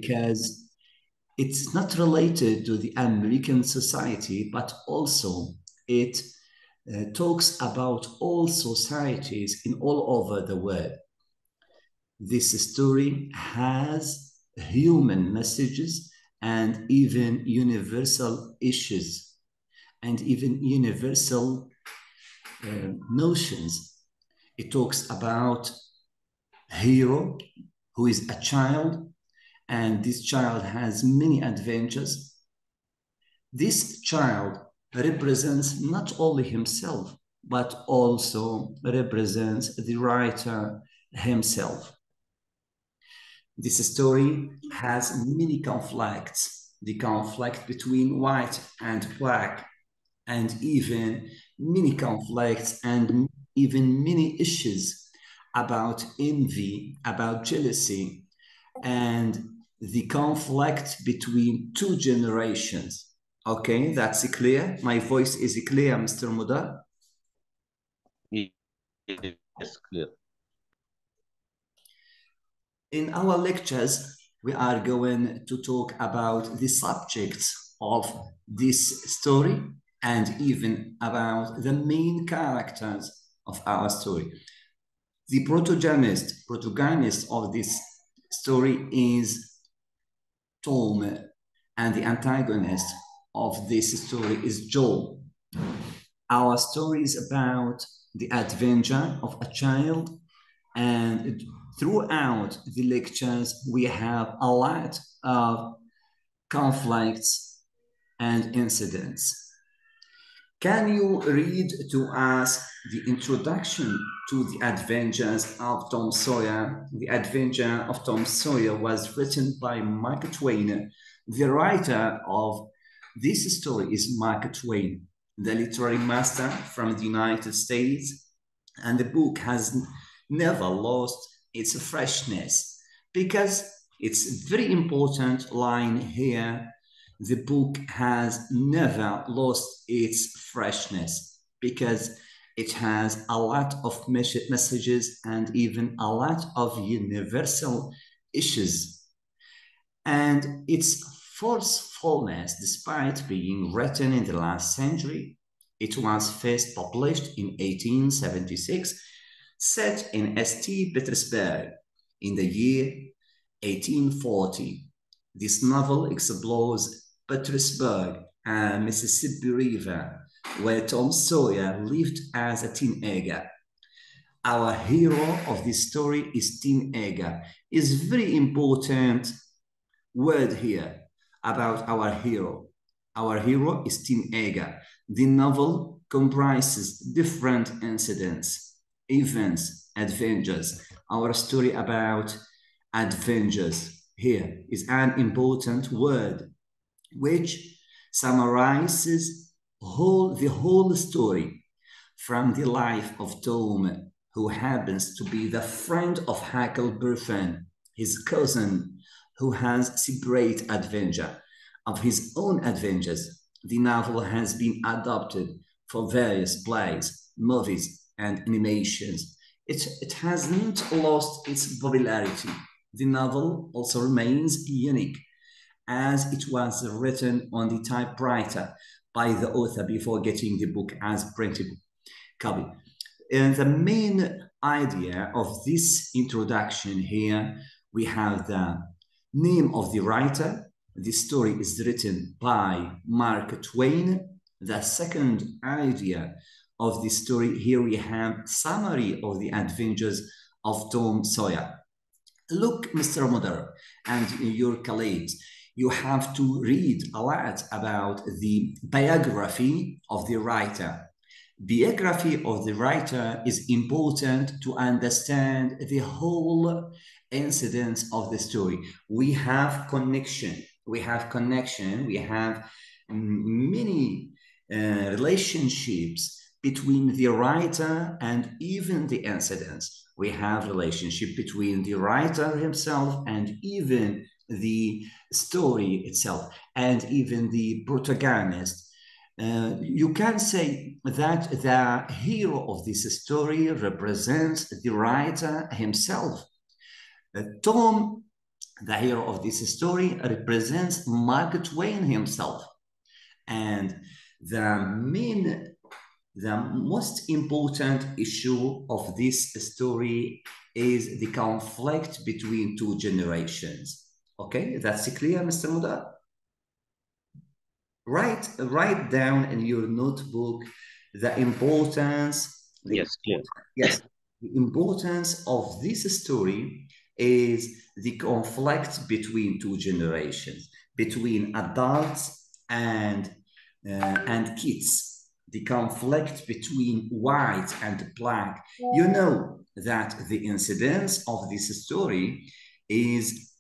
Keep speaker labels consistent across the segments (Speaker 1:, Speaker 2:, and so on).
Speaker 1: because it's not related to the American society, but also it talks about all societies in all over the world. This story has human messages and even universal issues and even universal notions. It talks about a hero who is a child, and this child has many adventures. This child represents not only himself, but also represents the writer himself. This story has many conflicts, the conflict between white and black, and even many conflicts and even many issues about envy, about jealousy, and the conflict between two generations. Okay, that's clear? My voice is clear, Mr. Mudar?
Speaker 2: Yes, clear.
Speaker 1: In our lectures, we are going to talk about the subjects of this story and even about the main characters of our story. The protagonist of this story is Tom, and the antagonist of this story is Joel. Our story is about the adventure of a child, and throughout the lectures, we have a lot of conflicts and incidents. Can you read to us the introduction to the adventures of Tom Sawyer? The Adventure of Tom Sawyer was written by Mark Twain. The writer of this story is Mark Twain, the literary master from the United States, and the book has never lost its freshness, because it's very important line here. The book has never lost its freshness because it has a lot of messages and even a lot of universal issues. And its forcefulness, despite being written in the last century, it was first published in 1876, set in St. Petersburg in the year 1840. This novel explores Petersburg and Mississippi River, where Tom Sawyer lived as a teenager. Our hero of this story is teenager. It's very important word here about our hero. Our hero is teenager. The novel comprises different incidents, events, adventures. Our story about adventures here is an important word which summarizes the whole story from the life of Tom, who happens to be the friend of Huckleberry, his cousin, who has separate adventure of his own adventures. The novel has been adapted for various plays, movies, and animations. It hasn't lost its popularity. The novel also remains unique, as it was written on the typewriter by the author before getting the book as printed copy. And the main idea of this introduction here, we have the name of the writer. The story is written by Mark Twain. The second idea of the story, here we have summary of the adventures of Tom Sawyer. Look, Mr. Mudar and your colleagues, you have to read a lot about the biography of the writer. Biography of the writer is important to understand the whole incidents of the story. We have connection. We have many relationships between the writer and even the incidents. We have relationship between the writer himself and even the story itself, and even the protagonist. You can say that the hero of this story represents the writer himself. Tom the hero of this story represents Mark Twain himself. And the most important issue of this story is the conflict between two generations. Okay, that's clear, Mr. Muda? Write down in your notebook the importance.
Speaker 2: Yes, clear.
Speaker 1: Yes, the importance of this story is the conflict between two generations, between adults and kids. The conflict between white and black. You know that the incidence of this story is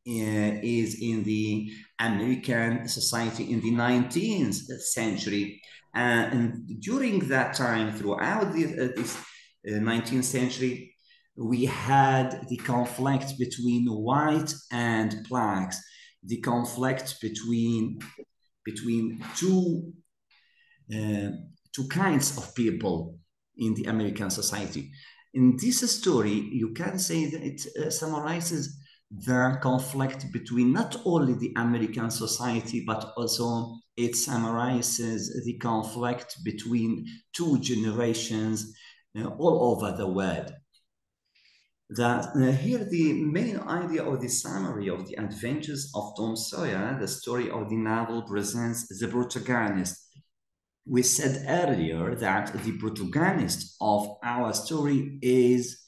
Speaker 1: in the American society in the 19th century. And during that time, throughout this 19th century, we had the conflict between white and blacks, the conflict between two kinds of people in the American society. In this story, you can say that it summarizes the conflict between not only the American society, but also it summarizes the conflict between two generations all over the world. Here, the main idea of the summary of the adventures of Tom Sawyer, the story of the novel, presents the protagonist. We said earlier that the protagonist of our story is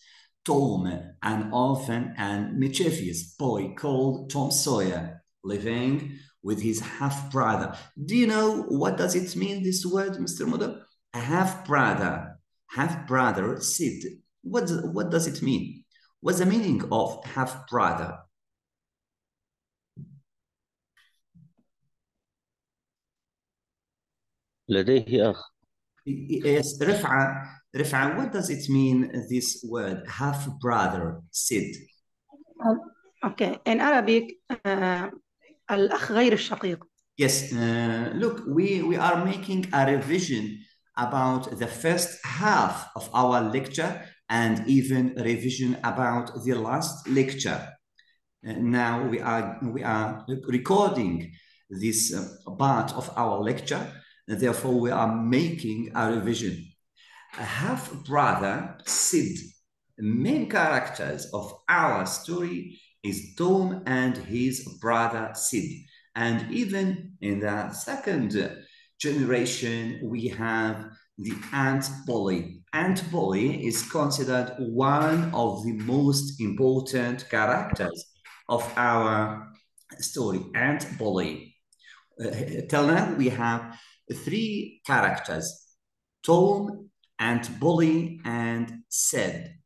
Speaker 1: Tom, an orphan and mischievous boy called Tom Sawyer, living with his half-brother. Do you know what does it mean, this word, Mr. Muda? A half-brother. Half-brother, Sid. What does it mean? What's the meaning of half-brother?
Speaker 2: لديه أخ.
Speaker 1: Yes, Rif'a, what does it mean, this word, half-brother, Sid?
Speaker 3: Okay, in Arabic, الأخ غير الشقيق.
Speaker 1: Yes, look, we are making a revision about the first half of our lecture and even revision about the last lecture. Now we are recording this part of our lecture, and therefore we are making a revision. A half-brother, Sid. The main characters of our story is Tom and his brother Sid. And even in the second generation, we have the Aunt Polly. Aunt Polly is considered one of the most important characters of our story, Aunt Polly. Till now, we have three characters, Tom, Aunt Polly, and Sid.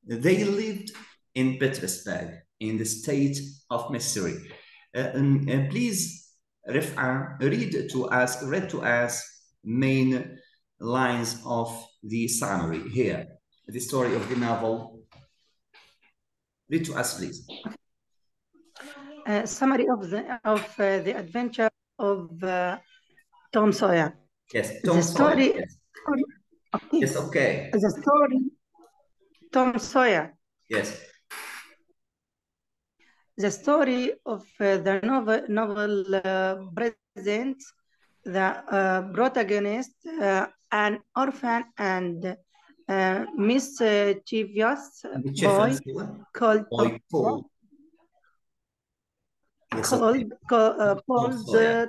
Speaker 1: They lived in Petersburg, in the state of Missouri. Please, Rif'a, read to us main lines of the summary here, the story of the novel. Read to us, please.
Speaker 3: Summary of the adventure of Tom Sawyer.
Speaker 1: Yes, Tom Sawyer. Yes.
Speaker 3: Okay.
Speaker 1: Yes, okay.
Speaker 3: The story, Tom Sawyer.
Speaker 1: Yes.
Speaker 3: The story of the novel presents the protagonist, an orphan and mischievous boy called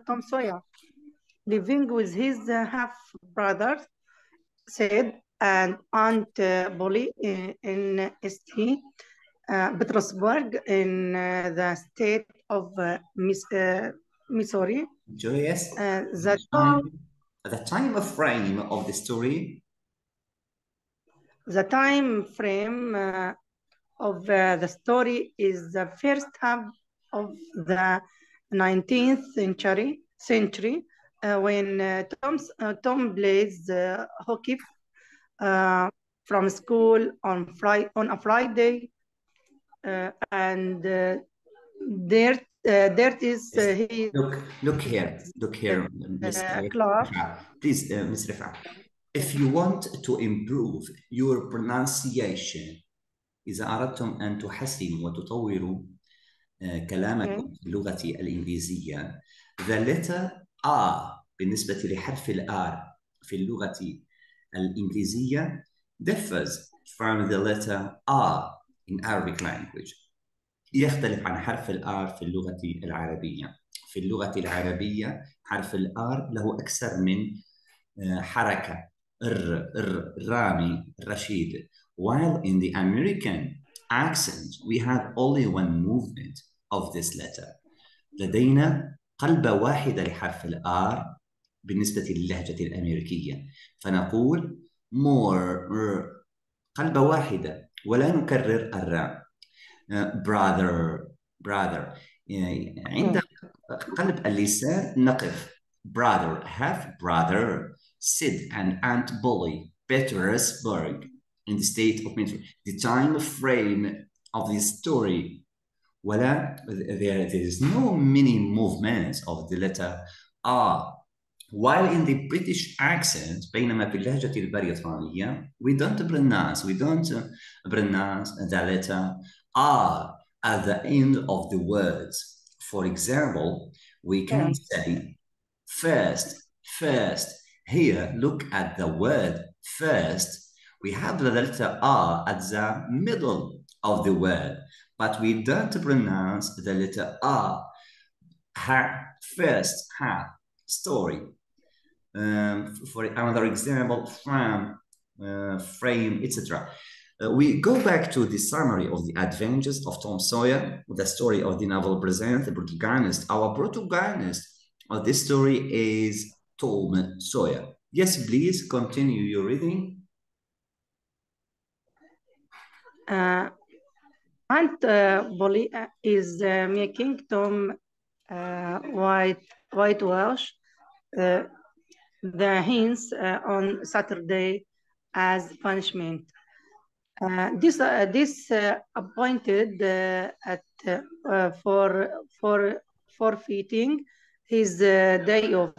Speaker 3: Tom Sawyer, living with his half-brother Sid and Aunt Polly in St. Petersburg in the state of Missouri.
Speaker 1: Yes.
Speaker 3: The
Speaker 1: time frame of the story.
Speaker 3: The time frame of the story is the first half of the 19th century when Tom plays hockey from school on a Friday, and there is he.
Speaker 1: Look here, Miss Rif'a. Please, Miss Rif'a, if you want to improve your pronunciation، إذا أردتم أن تحسنوا وتطوروا كلامكم في اللغة الإنجليزية. The letter R بالنسبة لحرف الآر في اللغة الإنجليزية differs from the letter R in Arabic language. يختلف عن حرف الآر في اللغة العربية. في اللغة العربية حرف الآر له أكثر من حركة رامي رشيد. While in the American accent we have only one movement of this letter. لدينا قلبة واحدة لحرف الآر بالنسبة للهجة الأمريكية، فنقول more قلبة واحدة ولا نكرر الراء. brother عند قلب اللسان نقف brother, half brother, Sid and Aunt Bully, Petersburg, in the state of Minnesota. The time frame of this story, there is no many movements of the letter R. While in the British accent, بينما في اللهجة البريطانية, we don't pronounce the letter R at the end of the words. For example, we can say first. Here, look at the word first. We have the letter R at the middle of the word, but we don't pronounce the letter R. First, story. For another example, frame, etc. We go back to the summary of the adventures of Tom Sawyer. The story of the novel presents the protagonist. Our protagonist of this story is Tom Sawyer. Yes, please continue your reading.
Speaker 3: Aunt Polly is making Tom whitewash the hens on Saturday as punishment. This appointed for forfeiting his day off.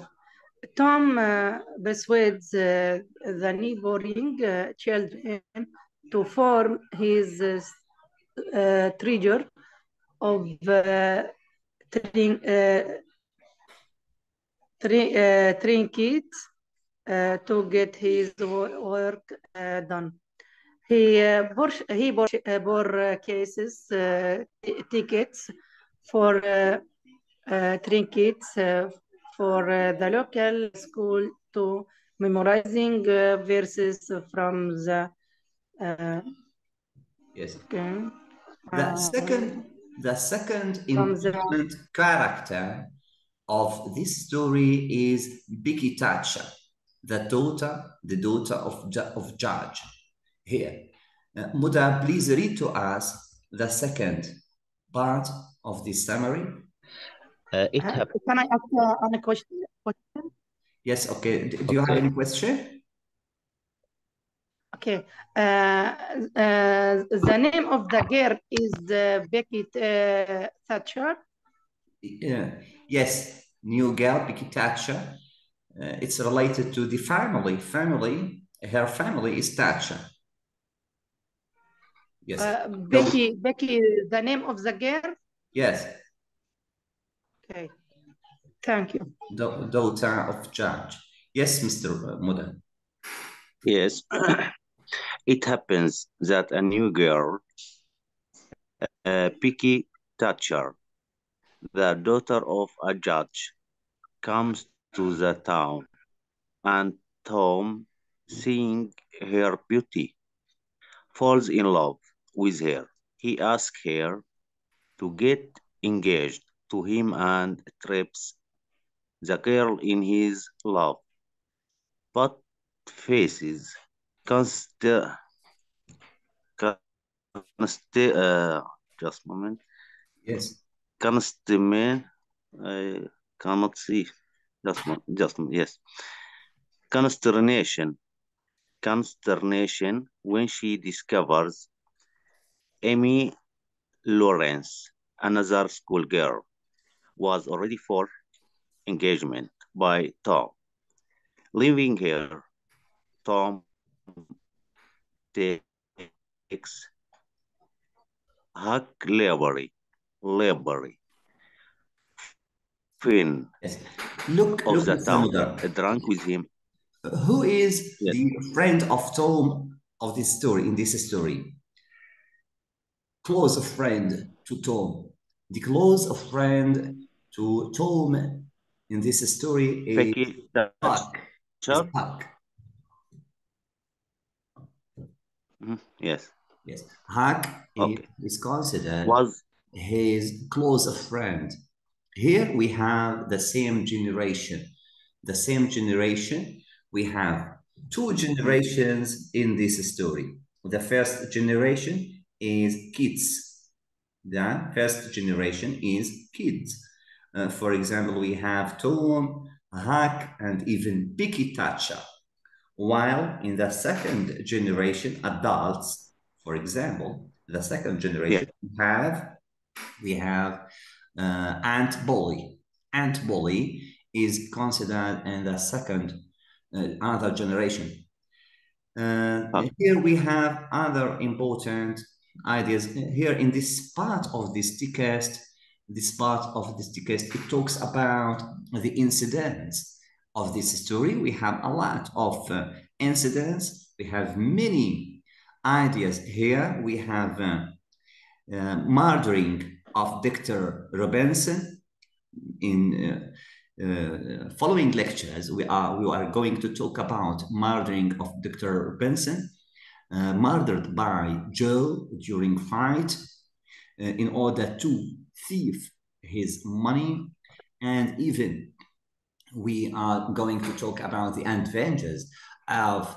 Speaker 3: Tom persuades the neighboring children to form his treasure of trinkets to get his work done. He purchases tickets for trinkets for the local school to memorizing verses from the
Speaker 1: yes.
Speaker 3: Okay.
Speaker 1: The second important character of this story is Becky Thatcher, the daughter of Judge. Here, Muda, please read to us the second part of this summary.
Speaker 3: Can I ask a question?
Speaker 1: Yes, okay. Do you have any question?
Speaker 3: Okay. The name of the girl is Becky Thatcher.
Speaker 1: Yes, new girl, Becky Thatcher. It's related to the family. Her family is Thatcher. Yes.
Speaker 3: Becky, the name of the girl?
Speaker 1: Yes.
Speaker 3: Okay. Thank you.
Speaker 1: Daughter of Judge. Yes, Mr. Muda.
Speaker 2: Yes. It happens that a new girl, Becky Thatcher, the daughter of a judge, comes to the town, and Tom, seeing her beauty, falls in love with her. He asks her to get engaged to him and traps the girl in his love, but faces just a moment.
Speaker 1: Yes.
Speaker 2: I cannot see. Yes. Consternation when she discovers Amy Lawrence, another schoolgirl, was already for engagement by Tom. Leaving her, Tom takes huckleberry library. Fin
Speaker 1: Yes. Look
Speaker 2: of the
Speaker 1: at
Speaker 2: town
Speaker 1: mother.
Speaker 2: drank with him.
Speaker 1: Who is
Speaker 2: Yes.
Speaker 1: the friend of Tom of this story, in this story? Close friend to Tom. The close friend to Tom in this story is
Speaker 2: Becky
Speaker 1: Huck.
Speaker 2: Thatcher.
Speaker 1: Huck.
Speaker 2: Yes.
Speaker 1: Yes. Huck
Speaker 2: Okay.
Speaker 1: is considered
Speaker 2: Was
Speaker 1: his close friend. Here we have the same generation. The same generation. We have two generations in this story. The first generation is kids. The first generation is kids. For example, we have Tom, Huck, and even Becky Thatcher. While in the second generation, adults, for example, the second generation, we have Aunt Bolly. Aunt Bolly is considered in the second other generation. Here we have other important ideas. Here in this part of this text, it talks about the incidents of this story. We have a lot of incidents. We have many ideas here. We have murdering of Dr. Robinson. In following lectures, we are going to talk about murdering of Dr. Robinson, murdered by Joe during fight in order to thieve his money, and even we are going to talk about the adventures of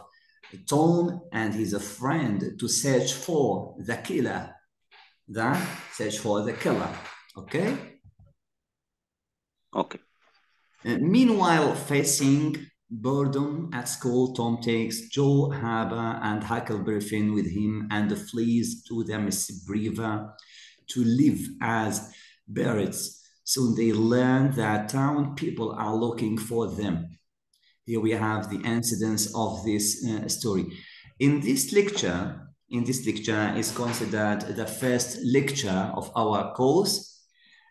Speaker 1: Tom and his friend to search for the killer. Okay?
Speaker 2: okay.
Speaker 1: Meanwhile, facing boredom at school, Tom takes Joe, Haba, and Huckleberry Finn with him and flees to the Mississippi River to live as pirates. Soon they learn that town people are looking for them. Here we have the incidents of this story. In this lecture is considered the first lecture of our course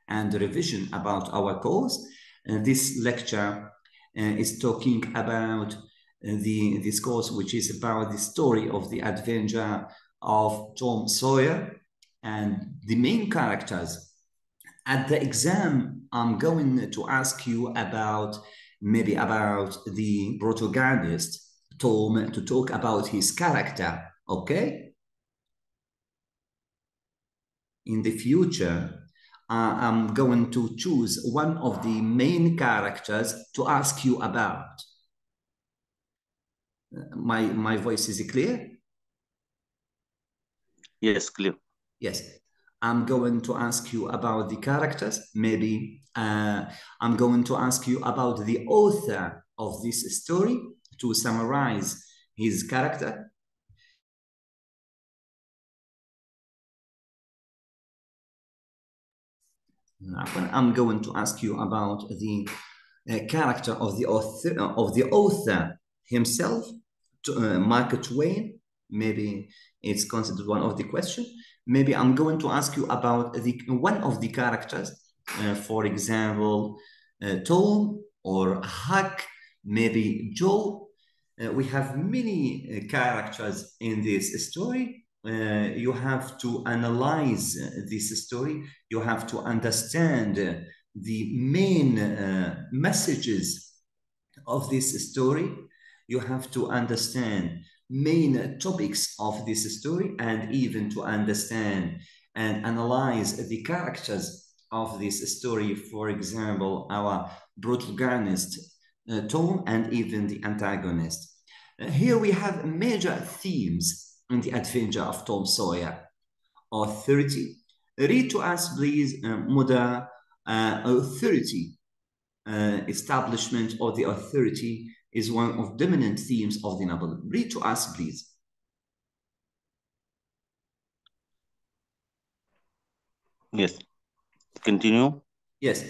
Speaker 1: and the revision about our course. This lecture is talking about this course, which is about the story of the adventure of Tom Sawyer and the main characters. At the exam, I'm going to ask you about the protagonist, Tom, to talk about his character, okay? In the future, I'm going to choose one of the main characters to ask you about. My voice is clear?
Speaker 2: Yes, clear.
Speaker 1: Yes. I'm going to ask you about the characters. Maybe I'm going to ask you about the author of this story to summarize his character. I'm going to ask you about the character of the author himself, Mark Twain. Maybe it's considered one of the questions. Maybe I'm going to ask you about one of the characters, for example, Tom or Huck, maybe Joe. We have many characters in this story. You have to analyze this story. You have to understand the main messages of this story. You have to understand main topics of this story and even to understand and analyze the characters of this story. For example, our protagonist, Tom, and even the antagonist. Here we have major themes in the adventure of Tom Sawyer. Authority. Read to us, please, Muda. Authority. Establishment of the authority is one of dominant themes of the novel. Read to us, please.
Speaker 2: Yes. Continue.
Speaker 1: Yes.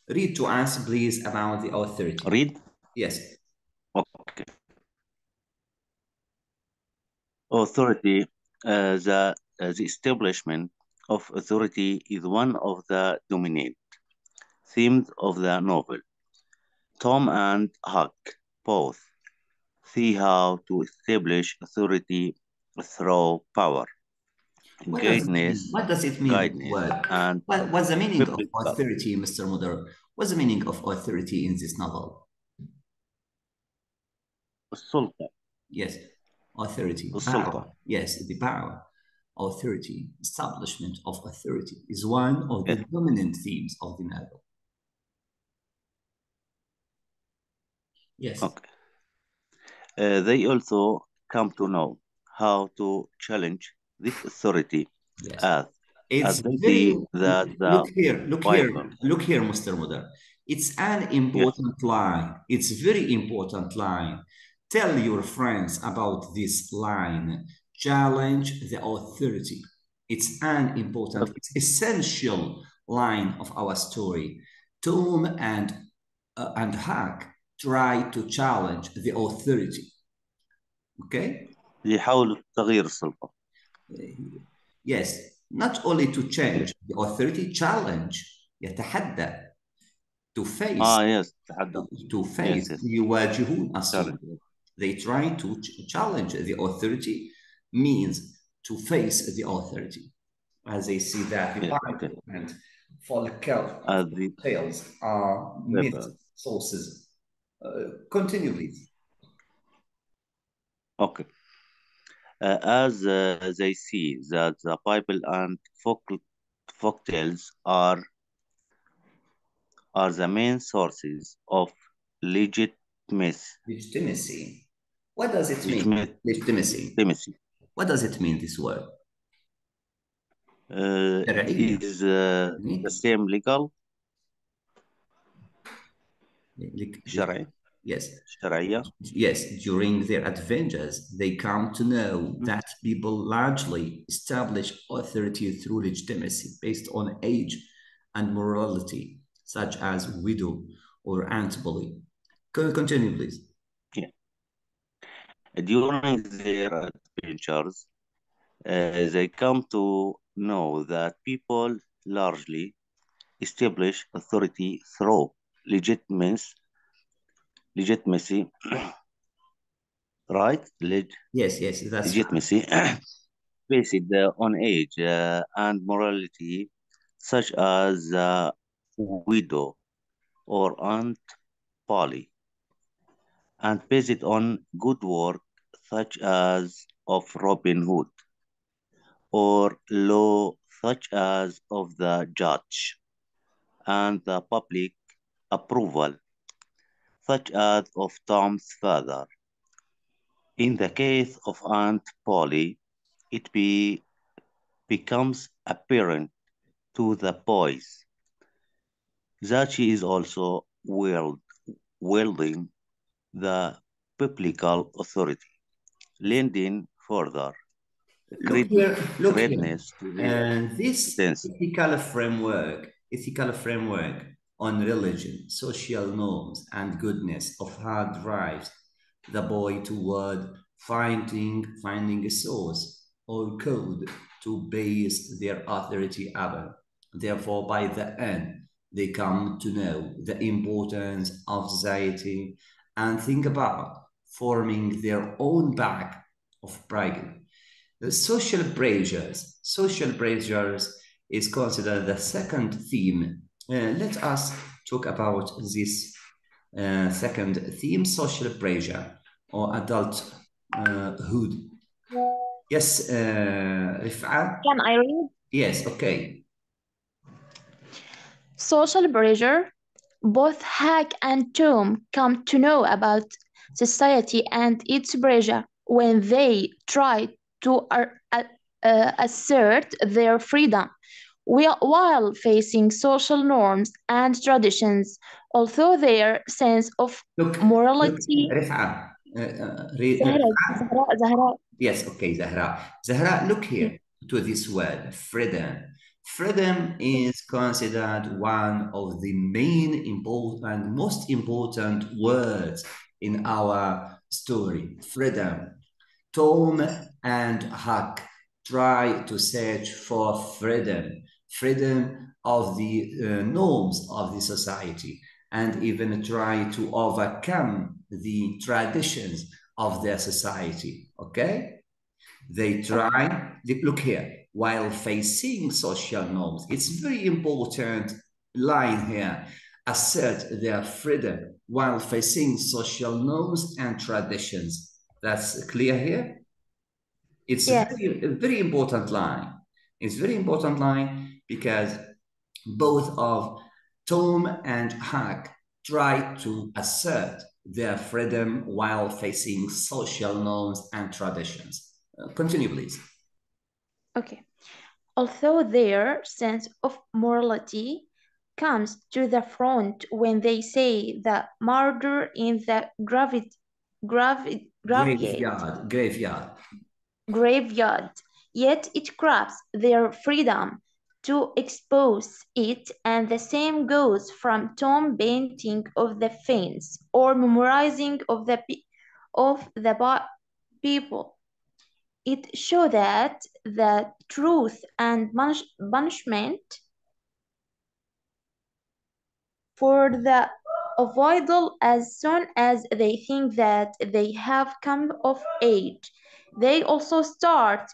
Speaker 1: Read to us, please, about the authority.
Speaker 2: Read?
Speaker 1: Yes.
Speaker 2: Okay. Authority, the establishment of authority is one of the dominant themes of the novel. Tom and Huck both see how to establish authority through power,
Speaker 1: What does it mean?
Speaker 2: greatness,
Speaker 1: What does it mean, this
Speaker 2: kindness,
Speaker 1: word?
Speaker 2: and
Speaker 1: What's the meaning of
Speaker 2: biblical
Speaker 1: authority, Mr. Mudar? What's the meaning of authority in this novel?
Speaker 2: السلطة.
Speaker 1: Yes, authority,
Speaker 2: السلطة.
Speaker 1: power. Yes, the power, authority, establishment of authority is one of the
Speaker 2: Yes.
Speaker 1: dominant themes of the novel. Yes.
Speaker 2: Okay. They also come to know how to challenge this authority
Speaker 1: Yes.
Speaker 2: as
Speaker 1: It's
Speaker 2: they
Speaker 1: very,
Speaker 2: see that the
Speaker 1: look here, Mr. Mudar. It's an important line. It's a very important line. Tell your friends about this line. Challenge the authority. It's an important, it's essential line of our story. Tom and Huck try to challenge the authority. Okay?
Speaker 2: يحاولوا تغيير السلطة.
Speaker 1: Yes, not only to change the authority, challenge, يتحدى, to face,
Speaker 2: yes.
Speaker 1: to face,
Speaker 2: yes.
Speaker 1: يواجهون السلطة. They try to challenge the authority, means to face the authority. As they see that the Bible and folk tales are myth sources. Continue, please.
Speaker 2: Okay. As they see that the Bible and folk tales are the main sources of
Speaker 1: legitimacy. What does it mean? Legitimacy. What does it mean, this word?
Speaker 2: Is the same legal? شرعي.
Speaker 1: Yes.
Speaker 2: شرعية.
Speaker 1: Yes, during their adventures, they come to know that people largely establish authority through legitimacy based on age and morality, such as widow or antipathy. Continue, please.
Speaker 2: Yeah. During their adventures, they come to know that people largely establish authority through legitimacy, right?
Speaker 1: Yes, that's
Speaker 2: legitimacy based on age and morality, such as widow or Aunt Polly, and based on good work, such as of Robin Hood, or law, such as of the judge, and the public approval, such as of Tom's father. In the case of Aunt Polly, it becomes apparent to the boys that she is also wielding the biblical authority, lending further credence to
Speaker 1: this ethical framework on religion, social norms, and goodness of heart drives the boy toward finding a source or code to base their authority upon. Therefore, by the end, they come to know the importance of society and think about forming their own bag of bragging. The social pressures is considered the second theme. Let us talk about this second theme, social pressure or adulthood. Yes, Rif'a?
Speaker 4: Can I read?
Speaker 1: Yes, okay.
Speaker 4: Social pressure. Both Huck and Tom come to know about society and its pressure when they try to assert their freedom while facing social norms and traditions, although their sense of morality.
Speaker 1: Rif'a,
Speaker 4: Zahra.
Speaker 1: Yes, okay, Zahra. Zahra, look here to this word, freedom. Freedom is considered one of the main most important words in our story. Freedom. Tom and Huck try to search for freedom of the norms of the society, and even try to overcome the traditions of their society. Okay? They try, look here, while facing social norms. It's very important line here. Assert their freedom while facing social norms and traditions. That's clear here? It's
Speaker 4: Yes.
Speaker 1: a very important line. It's very important line because both of Tom and Huck try to assert their freedom while facing social norms and traditions. Continue, please.
Speaker 4: Okay. Although their sense of morality comes to the front when they say the murder in the graveyard, yet it grabs their freedom to expose it, and the same goes from Tom painting of the fence or memorizing of the people. It shows that the truth and punishment for the avoidable as soon as they think that they have come of age. They also start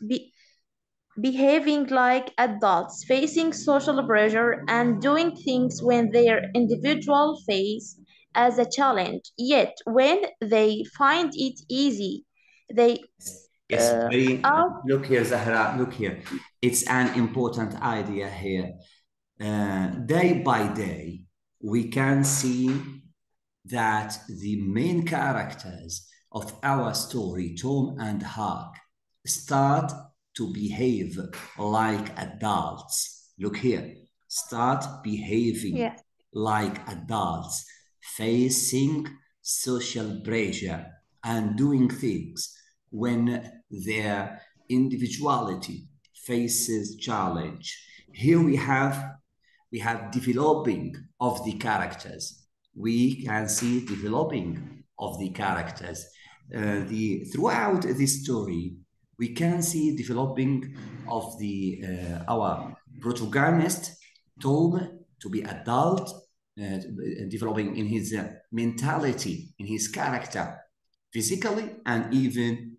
Speaker 4: behaving like adults, facing social pressure and doing things when their individual face as a challenge. Yet when they find it easy, they
Speaker 1: Yes, look here, Zahra, look here. It's an important idea here. Day by day, we can see that the main characters of our story, Tom and Huck, start to behave like adults. Look here, start behaving like adults, facing social pressure and doing things when their individuality faces challenge. Here we have developing of the characters. We can see developing of the characters. Throughout this story, we can see developing of the our protagonist, Tom, to be adult, developing in his mentality, in his character, physically and even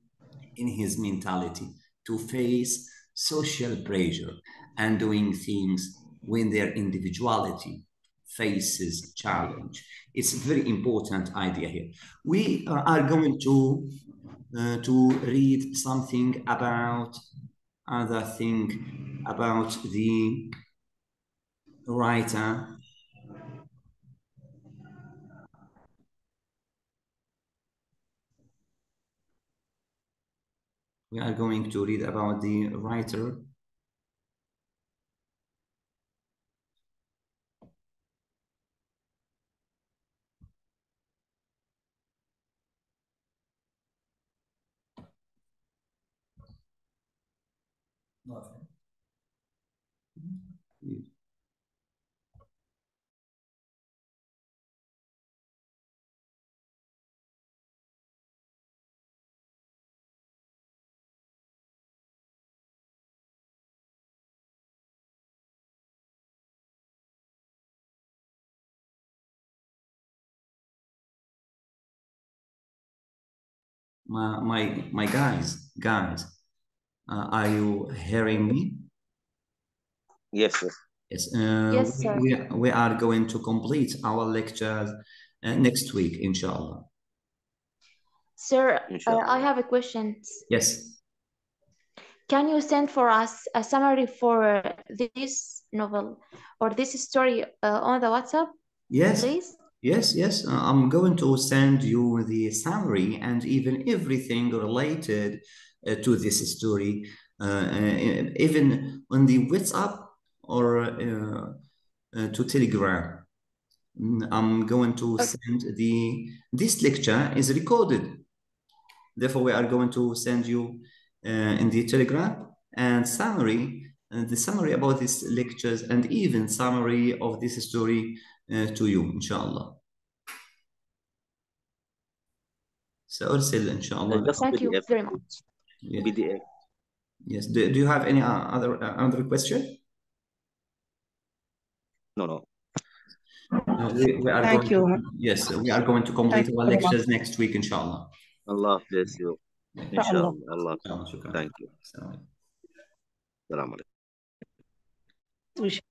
Speaker 1: in his mentality, to face social pressure and doing things when their individuality faces challenge. It's a very important idea here. We are going to read something about other thing about the writer. We are going to read about the writer. My guys, are you hearing me?
Speaker 2: Yes, sir.
Speaker 1: Yes.
Speaker 4: Yes, sir.
Speaker 1: We are going to complete our lecture next week, inshallah.
Speaker 4: Sir,
Speaker 2: Inshallah.
Speaker 4: I have a question.
Speaker 1: Yes.
Speaker 4: Can you send for us a summary for this novel or this story on the WhatsApp?
Speaker 1: Yes.
Speaker 4: Please?
Speaker 1: Yes. I'm going to send you the summary and even everything related to this story, even on the WhatsApp or to Telegram. I'm going to send this lecture is recorded. Therefore, we are going to send you in the Telegram and the summary about these lectures and even summary of this story to you, inshallah. سأرسل إن شاء الله.
Speaker 4: Thank you very much.
Speaker 2: PDF.
Speaker 1: Yes. Do you have any other question?
Speaker 2: No, no.
Speaker 1: No, we are
Speaker 3: Thank
Speaker 1: going
Speaker 3: you.
Speaker 1: yes, we are going to complete
Speaker 3: Thank
Speaker 1: our
Speaker 3: you very much.
Speaker 1: lectures next week, inshallah.
Speaker 2: Allah bless you.
Speaker 3: Inshallah.
Speaker 2: Allah.
Speaker 1: شكرا.
Speaker 2: Thank you.
Speaker 1: السلام عليكم.
Speaker 2: Salam alaikum.
Speaker 3: Wish